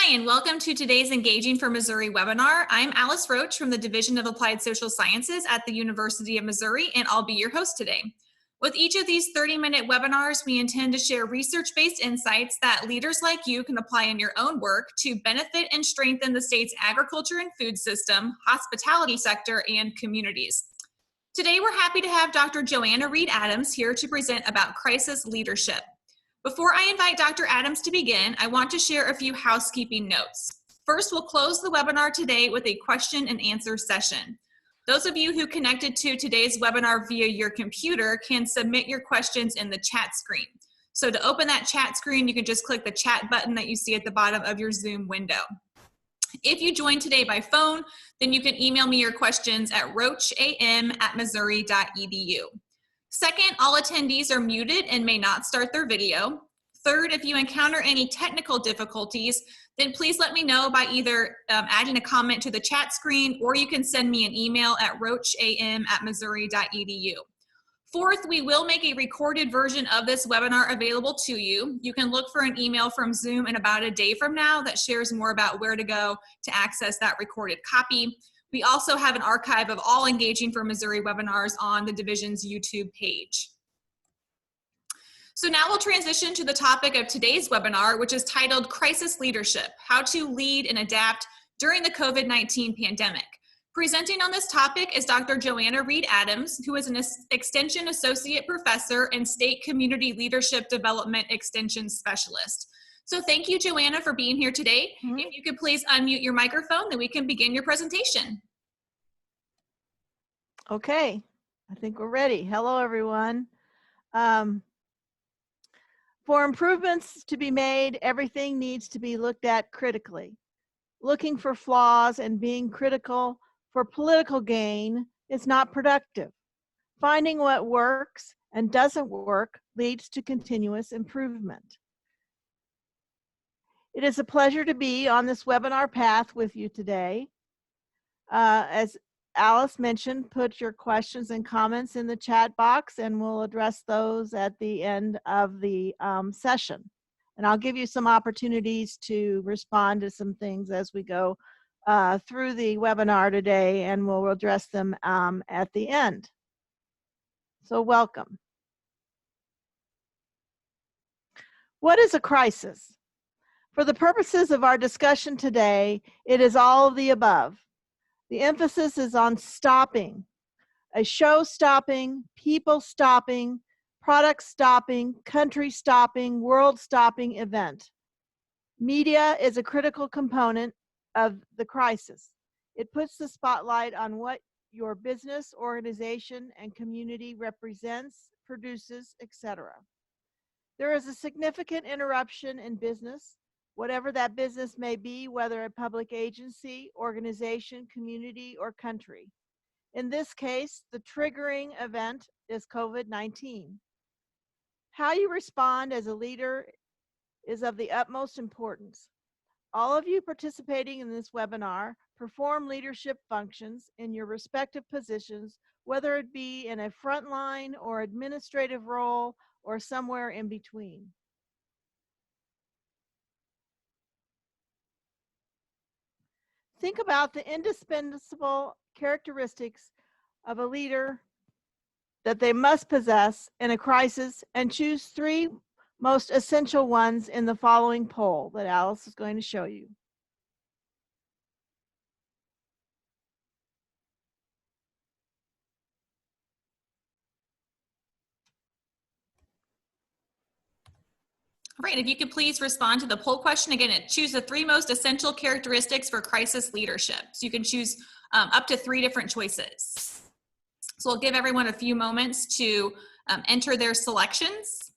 Hi, and welcome to today's Engaging for Missouri webinar. I'm Alice Roach from the Division of Applied Social Sciences at the University of Missouri, and I'll be your host today. With each of these 30-minute webinars, we intend to share research-based insights that leaders like you can apply in your own work to benefit and strengthen the state's agriculture and food system, hospitality sector, and communities. Today, we're happy to have Dr. Johanna Reed Adams here to present about crisis leadership. Before I invite Dr. Adams to begin, I want to share a few housekeeping notes. First, we'll close the webinar today with a question and answer session. Those of you who connected to today's webinar via your computer can submit your questions in the chat screen. So to open that chat screen, you can just click the chat button that you see at the bottom of your Zoom window. If you joined today by phone, then you can email me your questions at roacham@missouri.edu. Second, all attendees are muted and may not start their video. Third, if you encounter any technical difficulties, then please let me know by either adding a comment to the chat screen, or you can send me an email at roacham@missouri.edu. Fourth, we will make a recorded version of this webinar available to you. You can look for an email from Zoom in about a day from now that shares more about where to go to access that recorded copy. We also have an archive of all Engaging for Missouri webinars on the division's YouTube page. So now we'll transition to the topic of today's webinar, which is titled Crisis Leadership: How to Lead and Adapt During the COVID-19 Pandemic. Presenting on this topic is Dr. Johanna Reed Adams, who is an Extension Associate Professor and State Community Leadership Development Extension Specialist. So thank you, Johanna, for being here today. If you could please unmute your microphone, then we can begin your presentation. Okay, I think we're ready. Hello, everyone. For improvements to be made, everything needs to be looked at critically. Looking for flaws and being critical for political gain is not productive. Finding what works and doesn't work leads to continuous improvement. It is a pleasure to be on this webinar path with you today. As Alice mentioned, put your questions and comments in the chat box and we'll address those at the end of the session. And I'll give you some opportunities to respond to some things as we go through the webinar today, and we'll address them at the end. So welcome. What is a crisis? For the purposes of our discussion today, it is all of the above. The emphasis is on stopping, a show stopping, people stopping, product stopping, country stopping, world stopping event. Media is a critical component of the crisis. It puts the spotlight on what your business, organization, and community represents, produces, etc. There is a significant interruption in business, whatever that business may be, whether a public agency, organization, community, or country. In this case, the triggering event is COVID-19. How you respond as a leader is of the utmost importance. All of you participating in this webinar perform leadership functions in your respective positions, whether it be in a frontline or administrative role or somewhere in between. Think about the indispensable characteristics of a leader that they must possess in a crisis and choose 3 most essential ones in the following poll that Alice is going to show you. All right, if you could please respond to the poll question. Again, choose the 3 most essential characteristics for crisis leadership. So you can choose up to 3 different choices. So we'll give everyone a few moments to enter their selections.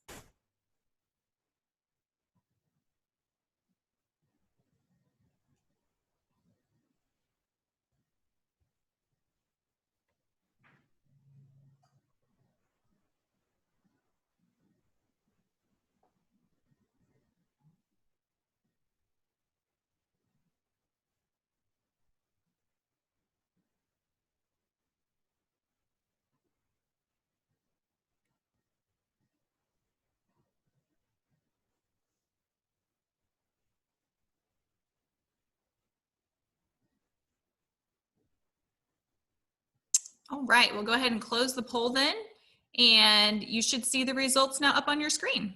All right, we'll go ahead and close the poll then, and you should see the results now up on your screen.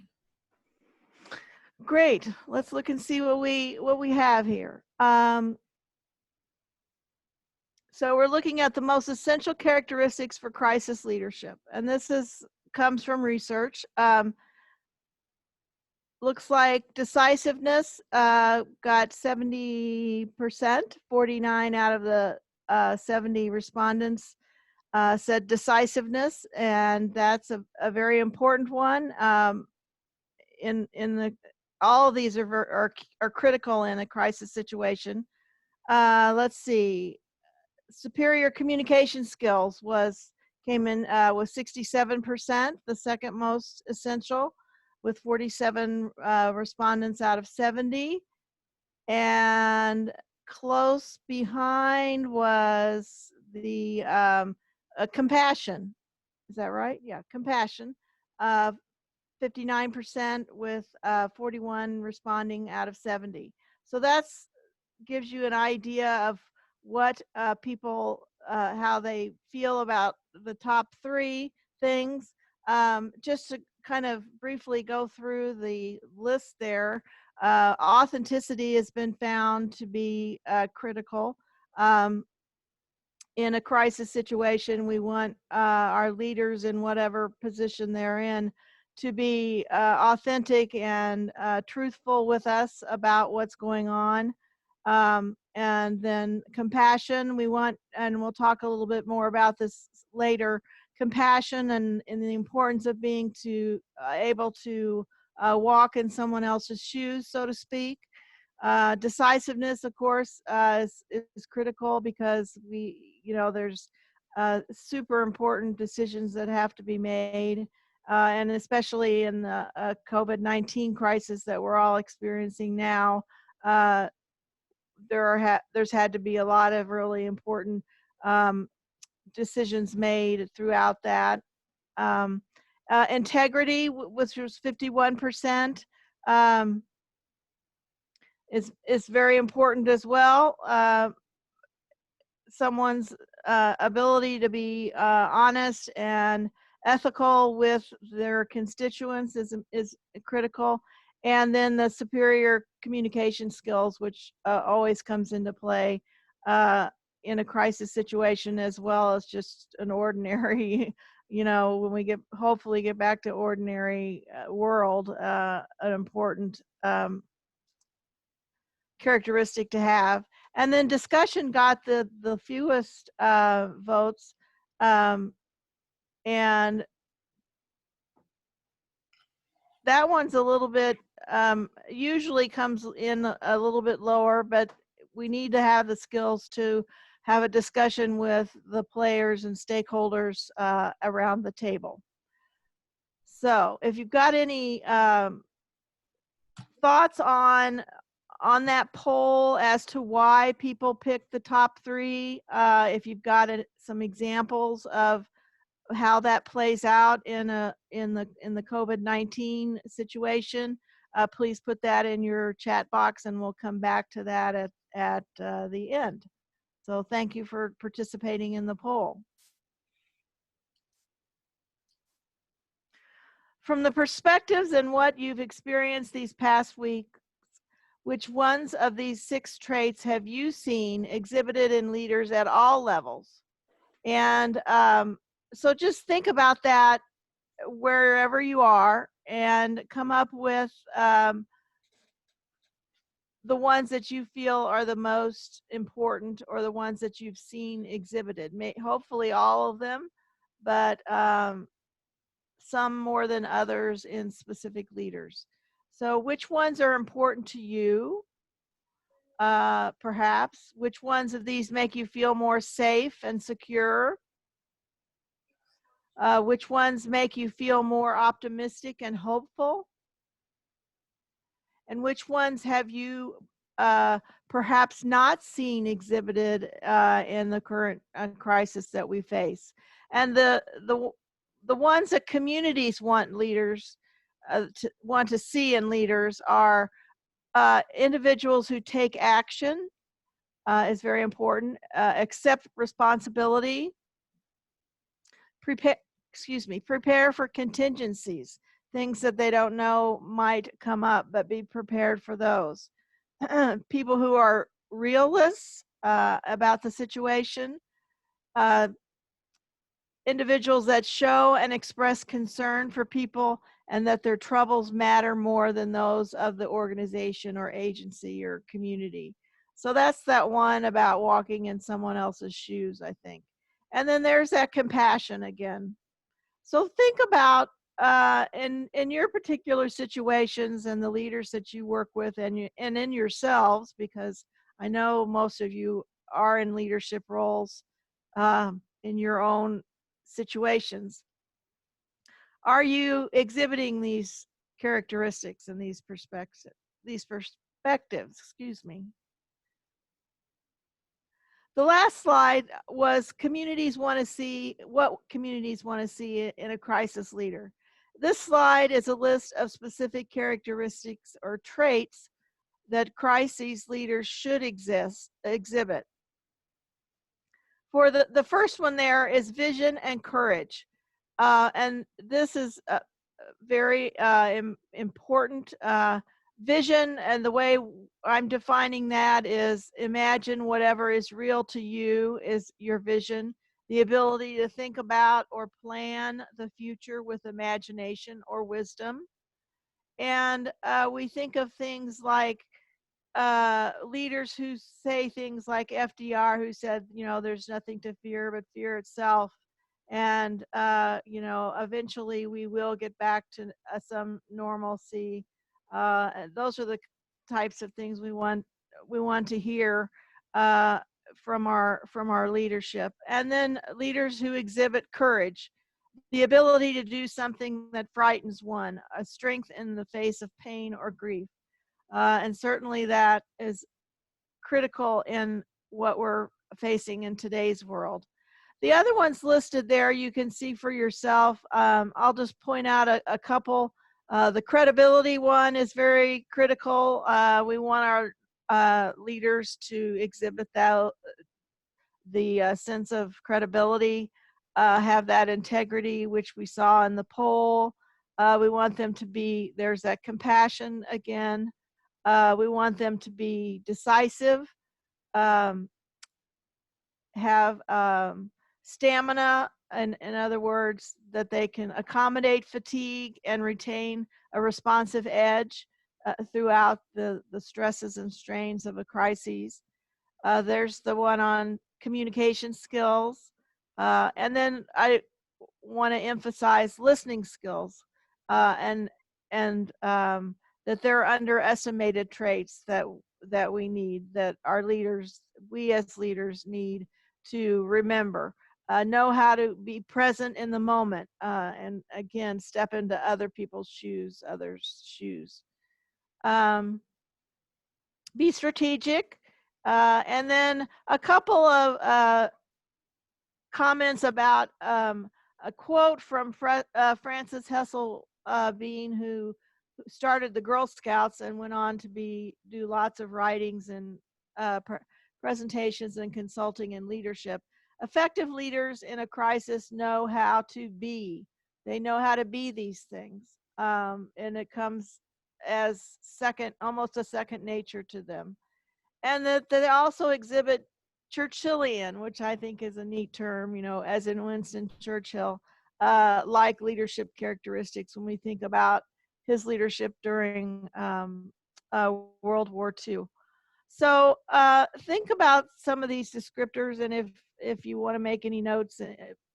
Great. Let's look and see what we have here. So we're looking at the most essential characteristics for crisis leadership, and this comes from research. Looks like decisiveness got 70%, 49 out of the 70 respondents said decisiveness, and that's a very important one. All of these are critical in a crisis situation. Let's see. Superior communication skills came in with 67%, the second most essential, with 47 respondents out of 70. And close behind was the compassion. Is that right? Yeah, compassion. 59% with 41 responding out of 70. So that's gives you an idea of what people, how they feel about the top three things. Just to kind of briefly go through the list there, authenticity has been found to be critical. In a crisis situation, we want our leaders in whatever position they're in to be authentic and truthful with us about what's going on. And then compassion, we want, and we'll talk a little bit more about this later, compassion and the importance of being able to walk in someone else's shoes, so to speak. Decisiveness, of course, is critical because there's super important decisions that have to be made. And especially in the COVID-19 crisis that we're all experiencing now, there's had to be a lot of really important decisions made throughout that. Integrity, which was 51%, is very important as well. Someone's ability to be honest and ethical with their constituents is critical. And then the superior communication skills, which always comes into play in a crisis situation, as well as just an ordinary, when we hopefully get back to ordinary world, an important characteristic to have. And then discussion got the fewest votes, and that one's a little bit usually comes in a little bit lower, but we need to have the skills to have a discussion with the players and stakeholders around the table. So if you've got any thoughts on that poll as to why people picked the top three, if you've got some examples of how that plays out in the COVID-19 situation, please put that in your chat box, and we'll come back to that at the end. So thank you for participating in the poll. From the perspectives and what you've experienced these past weeks, which ones of these 6 traits have you seen exhibited in leaders at all levels? And so just think about that wherever you are and come up with the ones that you feel are the most important, or the ones that you've seen exhibited. Hopefully all of them, but some more than others in specific leaders. So which ones are important to you? Perhaps which ones of these make you feel more safe and secure? Which ones make you feel more optimistic and hopeful? And which ones have you perhaps not seen exhibited in the current crisis that we face? And the ones that communities want to see in leaders are individuals who take action, is very important, accept responsibility, prepare for contingencies, things that they don't know might come up, but be prepared for those. People who are realists about the situation, uh, individuals that show and express concern for people and that their troubles matter more than those of the organization or agency or community. So that's that one about walking in someone else's shoes, I think. And then there's that compassion again. So think about in your particular situations and the leaders that you work with and in yourselves, because I know most of you are in leadership roles in your own situations. Are you exhibiting these characteristics and these perspectives? Excuse me. The last slide was communities want to see what communities want to see in a crisis leader. This slide is a list of specific characteristics or traits that crisis leaders should exhibit. For the first one there is vision and courage. And this is very important. Vision, and the way I'm defining that is imagine whatever is real to you is your vision. The ability to think about or plan the future with imagination or wisdom. And we think of things like leaders who say things like FDR, who said, there's nothing to fear but fear itself. And, eventually we will get back to some normalcy. And those are the types of things we want to hear from our leadership. And then leaders who exhibit courage, the ability to do something that frightens one, a strength in the face of pain or grief. And certainly that is critical in what we're facing in today's world. The other ones listed there you can see for yourself. I'll just point out a couple. The credibility one is very critical. We want our leaders to exhibit the sense of credibility, have that integrity, which we saw in the poll. We want them to be, there's that compassion again. We want them to be decisive, have stamina, and in other words, that they can accommodate fatigue and retain a responsive edge throughout the stresses and strains of a crisis. There's the one on communication skills. And then I want to emphasize listening skills and that they're underestimated traits that we need, that we as leaders need to remember. Know how to be present in the moment, and again, step into other people's shoes, others' shoes. Be strategic, and then a couple of comments about a quote from Frances Hessel Bean, who started the Girl Scouts and went on to do lots of writings and presentations and consulting and leadership. Effective leaders in a crisis know how to be. They know how to be these things, and it comes as almost a second nature to them. And that they also exhibit Churchillian, which I think is a neat term, as in Winston Churchill, like leadership characteristics when we think about his leadership during World War II. So think about some of these descriptors, and if you want to make any notes,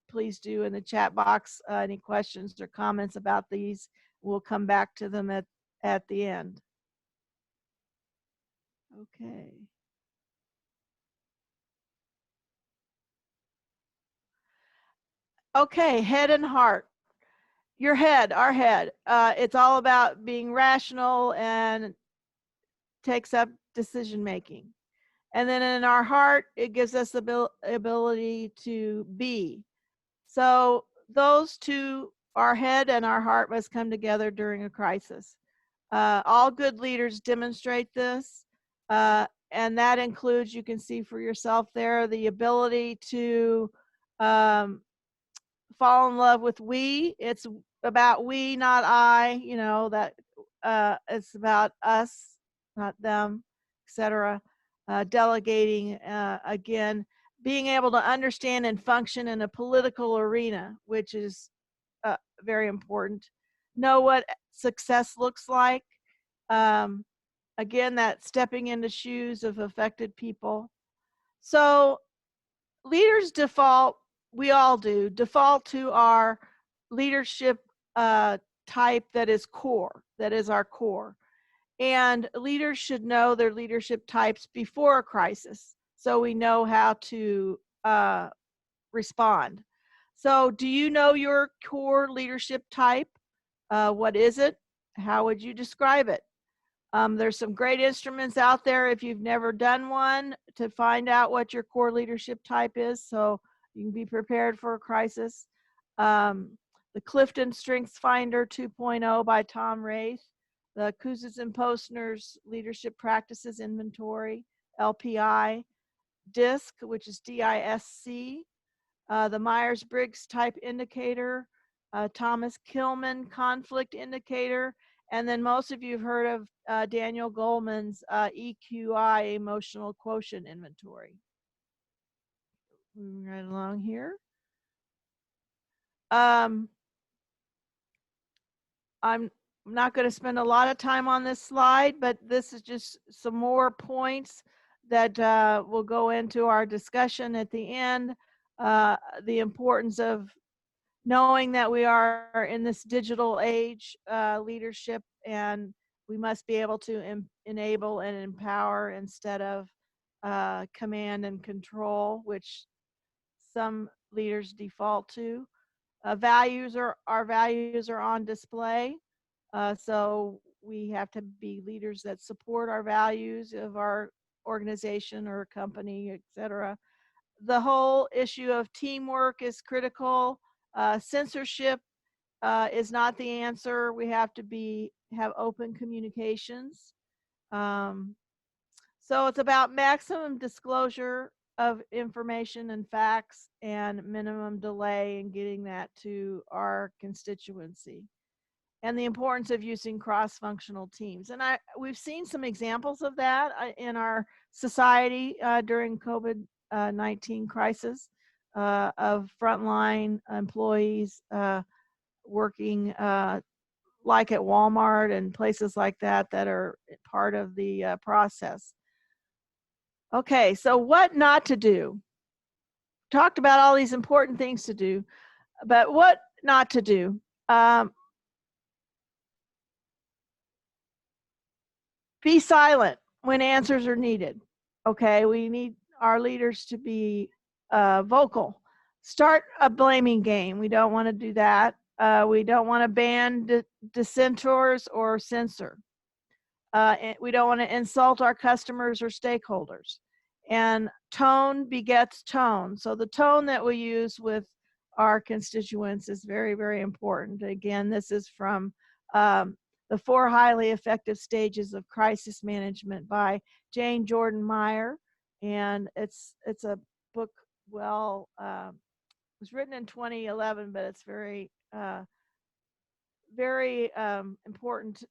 please do in the chat box. Any questions or comments about these, we'll come back to them at the end. Okay. Okay, head and heart. Your head, our head. It's all about being rational and takes up decision making. And then in our heart, it gives us the ability to be. So those two, our head and our heart, must come together during a crisis. All good leaders demonstrate this. And that includes, you can see for yourself there, the ability to fall in love with we. It's about we, not I. That it's about us, not them, etc. Delegating, again, being able to understand and function in a political arena, which is very important. Know what success looks like. Um, Again, that stepping into shoes of affected people. So leaders default, we all do, default to our leadership type that is core, that is our core. And leaders should know their leadership types before a crisis so we know how to respond. So, do you know your core leadership type? What is it? How would you describe it? There's some great instruments out there if you've never done one to find out what your core leadership type is so you can be prepared for a crisis. The Clifton Strengths Finder 2.0 by Tom Raith, the Kouzes and Postner's Leadership Practices Inventory, LPI, DISC, which is DISC, the Myers-Briggs Type Indicator, Thomas Kilman Conflict Indicator, and then most of you have heard of Daniel Goleman's EQI Emotional Quotient Inventory. Moving right along here. I'm not going to spend a lot of time on this slide, but this is just some more points that will go into our discussion at the end. The importance of knowing that we are in this digital age leadership, and we must be able to enable and empower instead of command and control, which some leaders default to. Our values are on display, so we have to be leaders that support our values of our organization or company, etc. The whole issue of teamwork is critical. Censorship is not the answer. We have to have open communications. So it's about maximum disclosure of information and facts and minimum delay in getting that to our constituency, and the importance of using cross-functional teams. And we've seen some examples of that in our society during COVID-19 crisis, of frontline employees working like at Walmart and places like that are part of the process. Okay, so what not to do? Talked about all these important things to do, but what not to do? Be silent when answers are needed. Okay, we need our leaders to be vocal. Start a blaming game. We don't want to do that. We don't want to ban dissenters or censor. We don't want to insult our customers or stakeholders. And tone begets tone. So the tone that we use with our constituents is very, very important. Again, this is from The 4 Highly Effective Stages of Crisis Management by Jane Jordan Meyer. And it's a book, it was written in 2011, but it's very, very important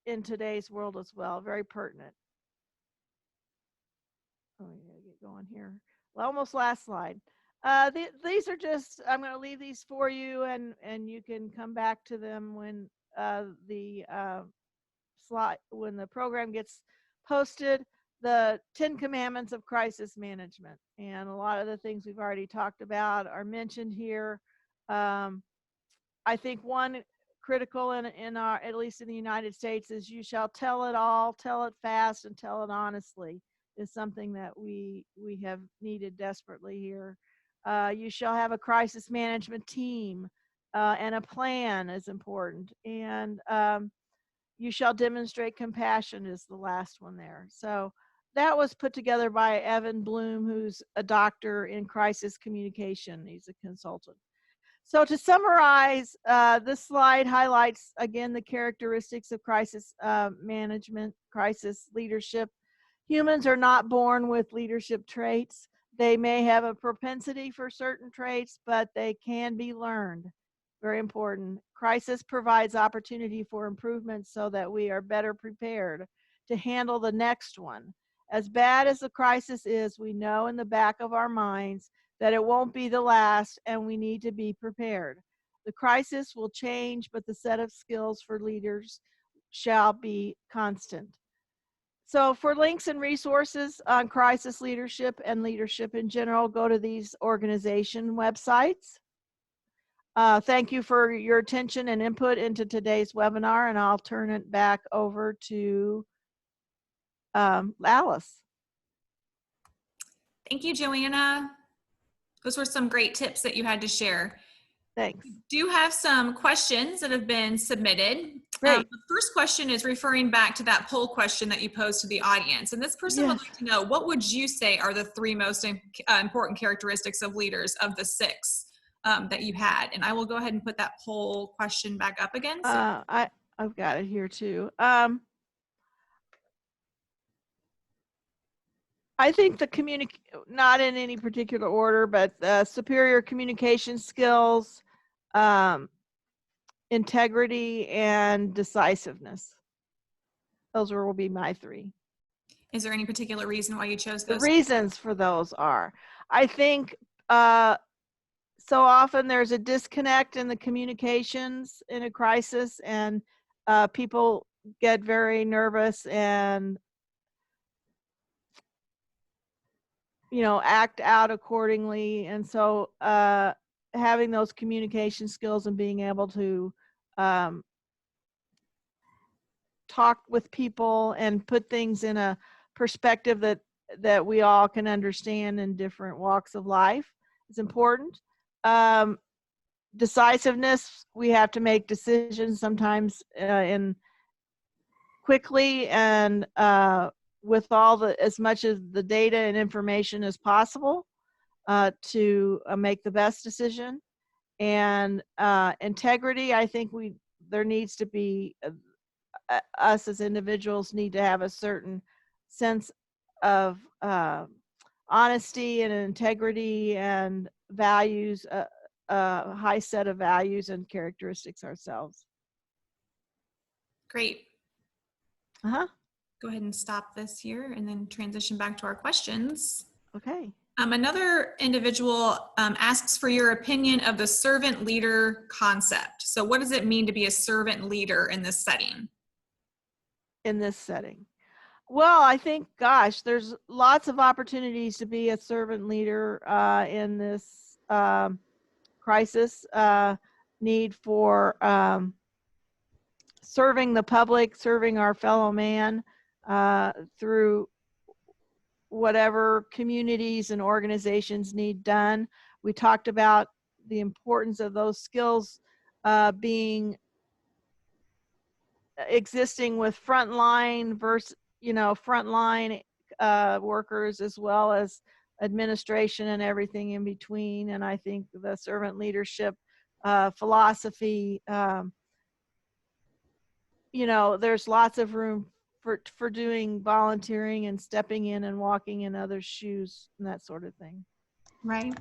in today's world as well, very pertinent. Oh, I gotta get going here. Well, almost last slide. These are just, I'm going to leave these for you, and you can come back to them when the slide, when the program gets posted. The 10 Commandments of Crisis Management, and a lot of the things we've already talked about are mentioned here. I think one critical in our, at least in the United States, is you shall tell it all, tell it fast, and tell it honestly, is something that we have needed desperately here. You shall have a crisis management team, and a plan is important. And you shall demonstrate compassion is the last one there. So that was put together by Evan Bloom, who's a doctor in crisis communication. He's a consultant. So to summarize, this slide highlights, again, the characteristics of crisis management, crisis leadership. Humans are not born with leadership traits. They may have a propensity for certain traits, but they can be learned. Very important. Crisis provides opportunity for improvement so that we are better prepared to handle the next one. As bad as the crisis is, we know in the back of our minds that it won't be the last, and we need to be prepared. The crisis will change, but the set of skills for leaders shall be constant. So for links and resources on crisis leadership and leadership in general, go to these organization websites. Thank you for your attention and input into today's webinar, and I'll turn it back over to Alice. Thank you, Joanna. Those were some great tips that you had to share. Thanks. We do have some questions that have been submitted. Great. The first question is referring back to that poll question that you posed to the audience. And this person would Yes. like to know, what would you say are the three most important characteristics of leaders of the six that you had? And I will go ahead and put that poll question back up again. So. I've got it here too. I think the not in any particular order, but superior communication skills, integrity, and decisiveness. Those will be my three. Is there any particular reason why you chose The those? reasons for those are, I think so often there's a disconnect in the communications in a crisis, and people get very nervous and act out accordingly. And so having those communication skills and being able to talk with people and put things in a perspective that we all can understand in different walks of life is important. Decisiveness, we have to make decisions sometimes in quickly and with as much of the data and information as possible to make the best decision. And integrity, I think there needs to be us as individuals need to have a certain sense of honesty and integrity and values, a high set of values and characteristics ourselves. Great. Go ahead and stop this here and then transition back to our questions. Okay. Another individual asks for your opinion of the servant leader concept. So what does it mean to be a servant leader in this setting? In this setting? Well, I think, gosh, there's lots of opportunities to be a servant leader in this crisis. Need for serving the public, serving our fellow man through whatever communities and organizations need done. We talked about the importance of those skills existing with frontline frontline workers as well as administration and everything in between. And I think the servant leadership philosophy, there's lots of room for doing volunteering and stepping in and walking in others' shoes and that sort of thing. Right.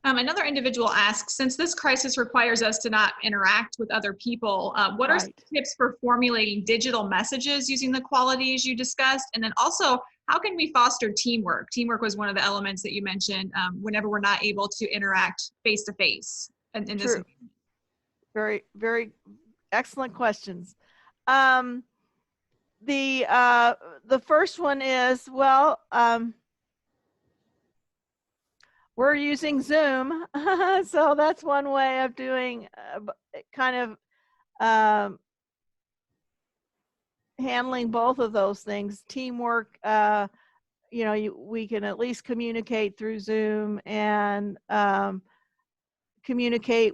Another individual asks, since this crisis requires us to not interact with other people, what are some tips for formulating digital messages using the qualities you discussed? And then also, how can we foster teamwork? Teamwork was one of the elements that you mentioned whenever we're not able to interact face-to-face. True. Very, very excellent questions. The first one is, well, we're using Zoom, so that's one way of doing kind of handling both of those things. Teamwork, we can at least communicate through Zoom and communicate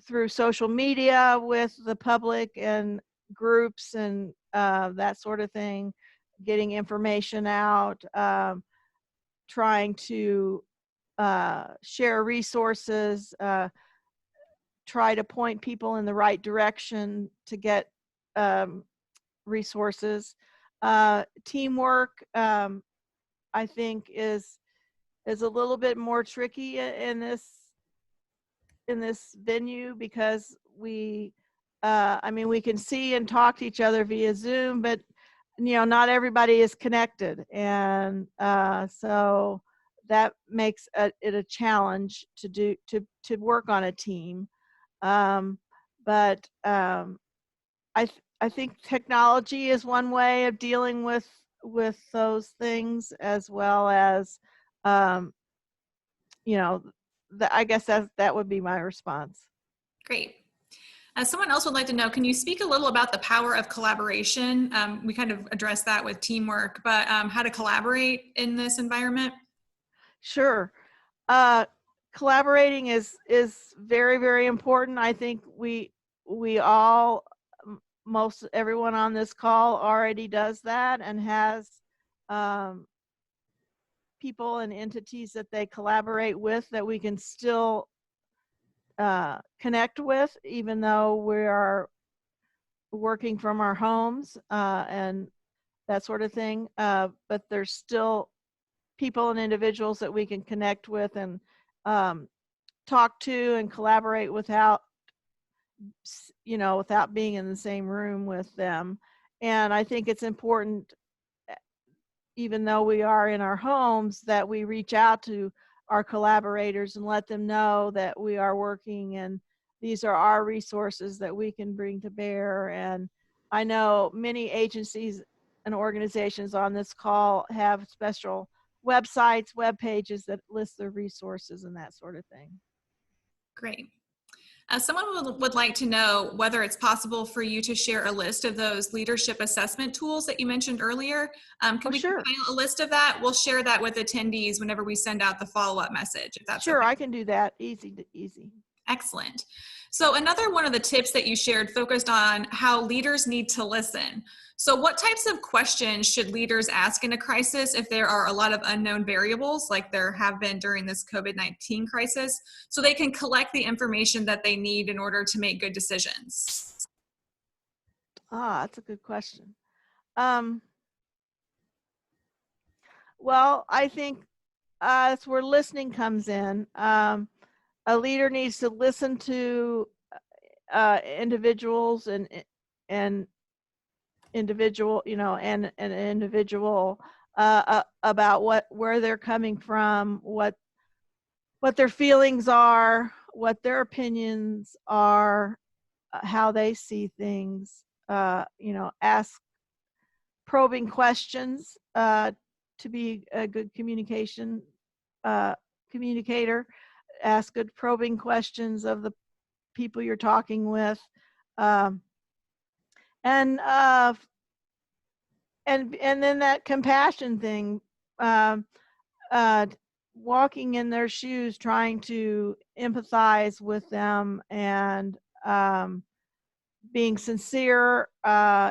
through social media with the public and groups and that sort of thing, getting information out, trying to share resources, try to point people in the right direction to get resources. Teamwork, I think, is is a little bit more tricky in this venue because I mean, we can see and talk to each other via Zoom, but not everybody is connected, and so that makes it a challenge to work on a team. But I think technology is one way of dealing with those things, as well as um, you know, I guess that would be my response. Great. Someone else would like to know, can you speak a little about the power of collaboration? We kind of addressed that with teamwork, but how to collaborate in this environment? Sure. Collaborating is very, very important. I think we all, most everyone on this call already does that and has um, people and entities that they collaborate with that we can still connect with, even though we are working from our homes and that sort of thing. But there's still people and individuals that we can connect with and um, talk to and collaborate without without being in the same room with them. And I think it's important, even though we are in our homes, that we reach out to our collaborators and let them know that we are working and these are our resources that we can bring to bear. And I know many agencies and organizations on this call have special websites, web pages that list their resources and that sort of thing. Great. Someone would like to know whether it's possible for you to share a list of those leadership assessment tools that you mentioned earlier. Can we Sure. compile a list of that? We'll share that with attendees whenever we send out the follow-up message, if that's Sure, okay. I can do that. Easy. Excellent. So another one of the tips that you shared focused on how leaders need to listen. So what types of questions should leaders ask in a crisis if there are a lot of unknown variables, like there have been during this COVID-19 crisis, so they can collect the information that they need in order to make good decisions? That's a good question. Um, well, I think that's where listening comes in. A leader needs to listen to individuals and individual, and an individual about where they're coming from, what their feelings are, what their opinions are, how they see things. Ask probing questions to be a good communicator. Ask good probing questions of the people you're talking with, um, and then that compassion thing, um, uh, walking in their shoes, trying to empathize with them, and being sincere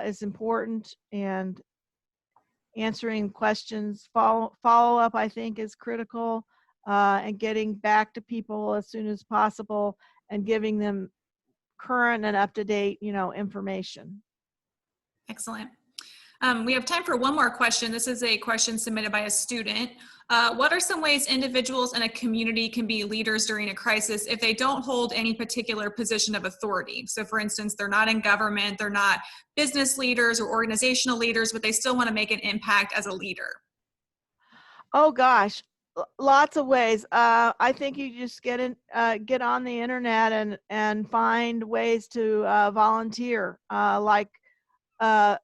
is important, and answering questions, follow up, I think, is critical, and getting back to people as soon as possible and giving them current and up to date, information. Excellent. We have time for one more question. This is a question submitted by a student. What are some ways individuals in a community can be leaders during a crisis if they don't hold any particular position of authority? So for instance, they're not in government, they're not business leaders or organizational leaders, but they still want to make an impact as a leader. Oh gosh, lots of ways. I think you just get on the internet and find ways to volunteer, like uh,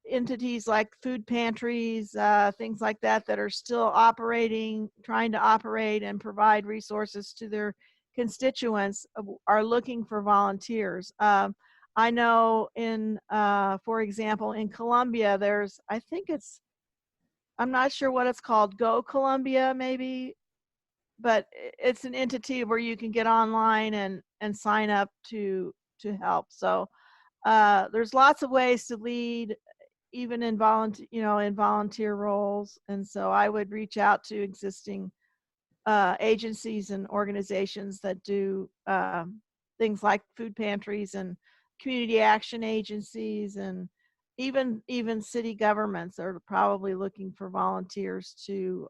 entities like food pantries, things like that are still operating, trying to operate and provide resources to their constituents, are looking for volunteers. I know for example, in Colombia, I'm not sure what it's called, Go Colombia maybe, but it's an entity where you can get online and sign up to help. So there's lots of ways to lead, even in volunteer roles. And so I would reach out to existing agencies and organizations that do things like food pantries and community action agencies and even city governments are probably looking for volunteers to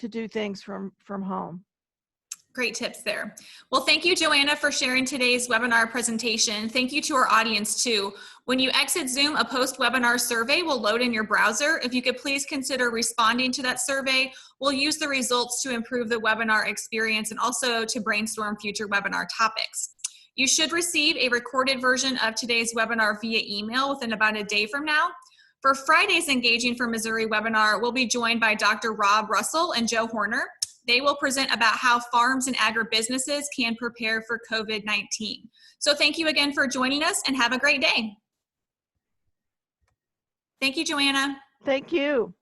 do things from home. Great tips there. Well, thank you, Joanna, for sharing today's webinar presentation. Thank you to our audience too. When you exit Zoom, a post-webinar survey will load in your browser. If you could please consider responding to that survey, we'll use the results to improve the webinar experience and also to brainstorm future webinar topics. You should receive a recorded version of today's webinar via email within about a day from now. For Friday's Engaging for Missouri webinar, we'll be joined by Dr. Rob Russell and Joe Horner. They will present about how farms and agribusinesses can prepare for COVID-19. So thank you again for joining us and have a great day. Thank you, Joanna. Thank you.